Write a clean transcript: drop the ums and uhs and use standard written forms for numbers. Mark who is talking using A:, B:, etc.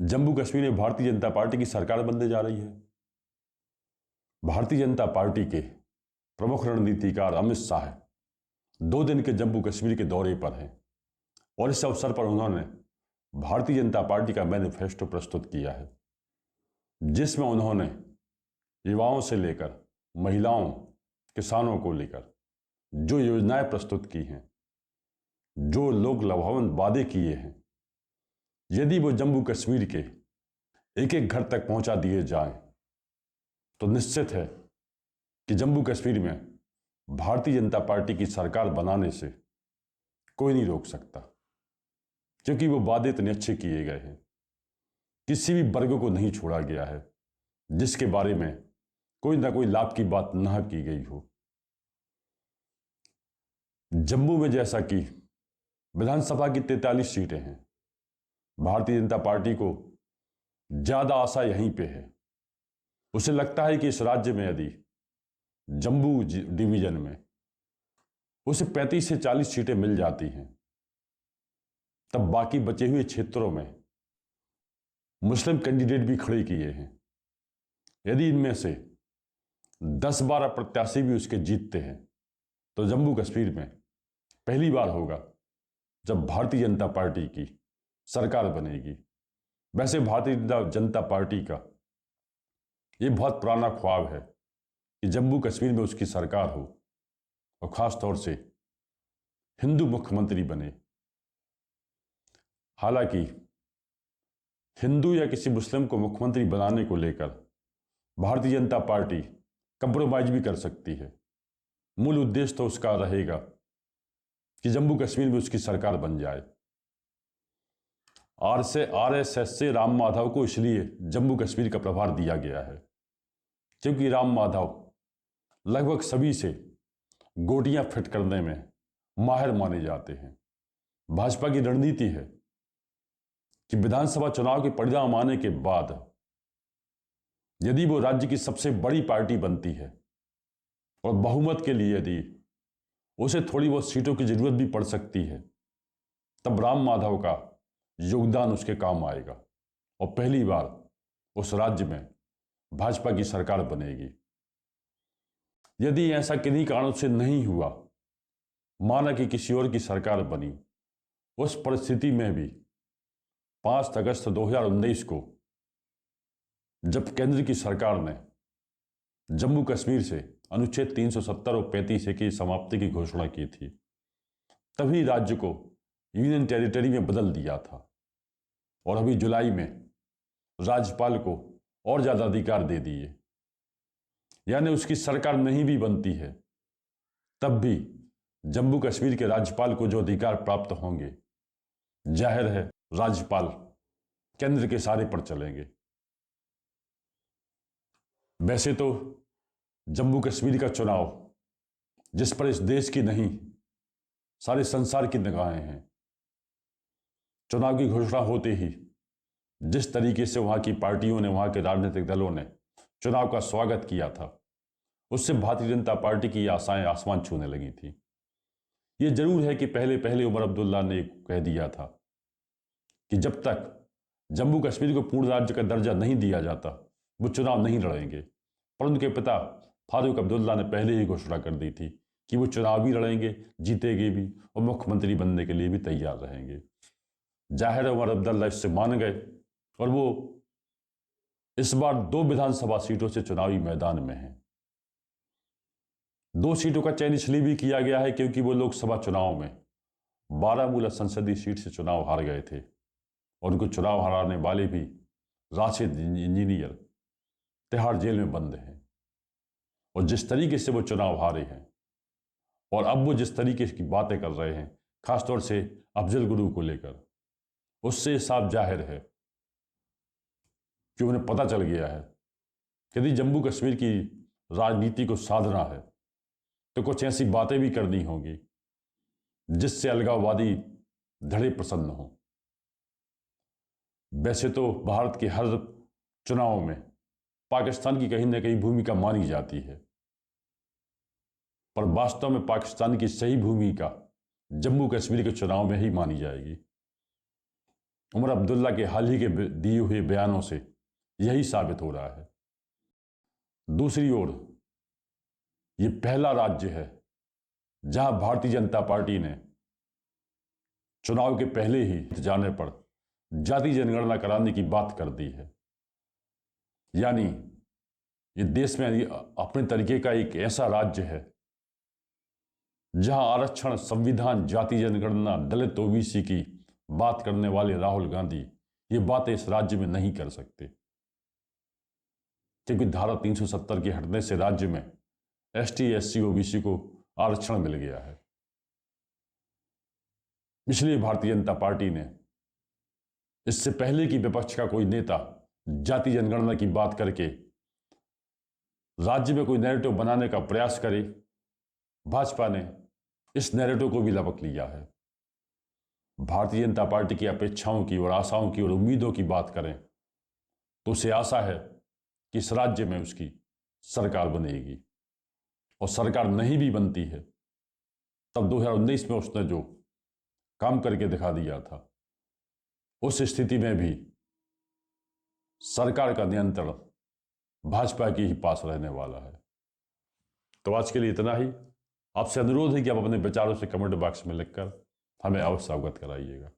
A: जम्मू कश्मीर में भारतीय जनता पार्टी की सरकार बनने जा रही है। भारतीय जनता पार्टी के प्रमुख रणनीतिकार अमित शाह 2 दिन के जम्मू कश्मीर के दौरे पर हैं और इस अवसर पर उन्होंने भारतीय जनता पार्टी का मैनिफेस्टो प्रस्तुत किया है, जिसमें उन्होंने युवाओं से लेकर महिलाओं, किसानों को लेकर जो योजनाएं प्रस्तुत की हैं, जो लोग लाभान्वित वादे किए हैं, यदि वो जम्मू कश्मीर के एक एक घर तक पहुंचा दिए जाएं, तो निश्चित है कि जम्मू कश्मीर में भारतीय जनता पार्टी की सरकार बनाने से कोई नहीं रोक सकता, क्योंकि वो वादे इतने अच्छे किए गए हैं। किसी भी वर्ग को नहीं छोड़ा गया है जिसके बारे में कोई ना कोई लाभ की बात न की गई हो। जम्मू में जैसा कि विधानसभा की 43 सीटें हैं, भारतीय जनता पार्टी को ज्यादा आशा यहीं पे है। उसे लगता है कि इस राज्य में यदि जम्मू डिवीजन में उसे 35 से 40 सीटें मिल जाती हैं, तब बाकी बचे हुए क्षेत्रों में मुस्लिम कैंडिडेट भी खड़े किए हैं। यदि इनमें से 10-12 प्रत्याशी भी उसके जीतते हैं, तो जम्मू कश्मीर में पहली बार होगा जब भारतीय जनता पार्टी की सरकार बनेगी। वैसे भारतीय जनता पार्टी का ये बहुत पुराना ख्वाब है कि जम्मू कश्मीर में उसकी सरकार हो और खास तौर से हिंदू मुख्यमंत्री बने। हालांकि हिंदू या किसी मुस्लिम को मुख्यमंत्री बनाने को लेकर भारतीय जनता पार्टी कंप्रोमाइज भी कर सकती है। मूल उद्देश्य तो उसका रहेगा कि जम्मू कश्मीर में उसकी सरकार बन जाए। आरएसएस से राम माधव को इसलिए जम्मू कश्मीर का प्रभार दिया गया है क्योंकि राम माधव लगभग सभी से गोटियां फिट करने में माहिर माने जाते हैं। भाजपा की रणनीति है कि विधानसभा चुनाव के परिणाम आने के बाद यदि वो राज्य की सबसे बड़ी पार्टी बनती है और बहुमत के लिए यदि उसे थोड़ी बहुत सीटों की जरूरत भी पड़ सकती है, तब राम माधव का योगदान उसके काम आएगा और पहली बार उस राज्य में भाजपा की सरकार बनेगी। यदि ऐसा किन्हीं कारणों से नहीं हुआ, माना कि किसी और की सरकार बनी, उस परिस्थिति में भी 5 अगस्त 2019 को जब केंद्र की सरकार ने जम्मू कश्मीर से अनुच्छेद 370 और 35A की समाप्ति की घोषणा की थी, तभी राज्य को यूनियन टेरिटरी में बदल दिया था और अभी जुलाई में राज्यपाल को और ज्यादा अधिकार दे दिए। यानी उसकी सरकार नहीं भी बनती है, तब भी जम्मू कश्मीर के राज्यपाल को जो अधिकार प्राप्त होंगे, जाहिर है राज्यपाल केंद्र के सारे पर चलेंगे। वैसे तो जम्मू कश्मीर का चुनाव, जिस पर इस देश की नहीं सारे संसार की निगाहें हैं, चुनाव की घोषणा होते ही जिस तरीके से वहां की पार्टियों ने, वहां के राजनीतिक दलों ने चुनाव का स्वागत किया था, उससे भारतीय जनता पार्टी की आशाएं आसमान छूने लगी थी। यह जरूर है कि पहले पहले उमर अब्दुल्ला ने कह दिया था कि जब तक जम्मू कश्मीर को पूर्ण राज्य का दर्जा नहीं दिया जाता, वो चुनाव नहीं लड़ेंगे। पर उनके पिता फारूक अब्दुल्ला ने पहले ही घोषणा कर दी थी कि वो चुनाव भी लड़ेंगे, जीतेंगे भी और मुख्यमंत्री बनने के लिए भी तैयार रहेंगे। जाहिर है उमर अब्दुल्ला इससे मान गए और वो इस बार 2 विधानसभा सीटों से चुनावी मैदान में हैं। 2 सीटों का चयन इसलिए भी किया गया है क्योंकि वो लोकसभा चुनाव में बारामूला संसदीय सीट से चुनाव हार गए थे और उनको चुनाव हराने वाले भी राशिद इंजीनियर तिहाड़ जेल में बंद हैं। और जिस तरीके से वो चुनाव हारे हैं और अब वो जिस तरीके की बातें कर रहे हैं, खासतौर से अफजल गुरु को लेकर, उससे साफ जाहिर है कि उन्हें पता चल गया है कि यदि जम्मू कश्मीर की राजनीति को साधना है तो कुछ ऐसी बातें भी करनी होंगी जिससे अलगाववादी धड़े प्रसन्न हो। वैसे तो भारत के हर चुनाव में पाकिस्तान की कहीं ना कहीं भूमिका मानी जाती है, पर वास्तव में पाकिस्तान की सही भूमिका जम्मू कश्मीर के चुनाव में ही मानी जाएगी। उमर अब्दुल्ला के हाल ही के दिए हुए बयानों से यही साबित हो रहा है। दूसरी ओर ये पहला राज्य है जहां भारतीय जनता पार्टी ने चुनाव के पहले ही जाने पर जाति जनगणना कराने की बात कर दी है। यानी ये देश में अपने तरीके का एक ऐसा राज्य है जहां आरक्षण, संविधान, जाति जनगणना, दलित, ओबीसी की बात करने वाले राहुल गांधी ये बातें इस राज्य में नहीं कर सकते, क्योंकि धारा 370 के हटने से राज्य में एसटी, एससी, ओबीसी को आरक्षण मिल गया है। इसलिए भारतीय जनता पार्टी ने इससे पहले कि विपक्ष का कोई नेता जाति जनगणना की बात करके राज्य में कोई नैरेटिव बनाने का प्रयास करे, भाजपा ने इस नैरेटिव को भी लपक लिया है। भारतीय जनता पार्टी की अपेक्षाओं की और आशाओं की और उम्मीदों की बात करें तो उसे आशा है कि इस राज्य में उसकी सरकार बनेगी, और सरकार नहीं भी बनती है तब 2019 में उसने जो काम करके दिखा दिया था, उस स्थिति में भी सरकार का नियंत्रण भाजपा के ही पास रहने वाला है। तो आज के लिए इतना ही। आपसे अनुरोध है कि आप अपने विचारों से कमेंट बॉक्स में लिखकर हमें अवश्य अवगत कराइएगा।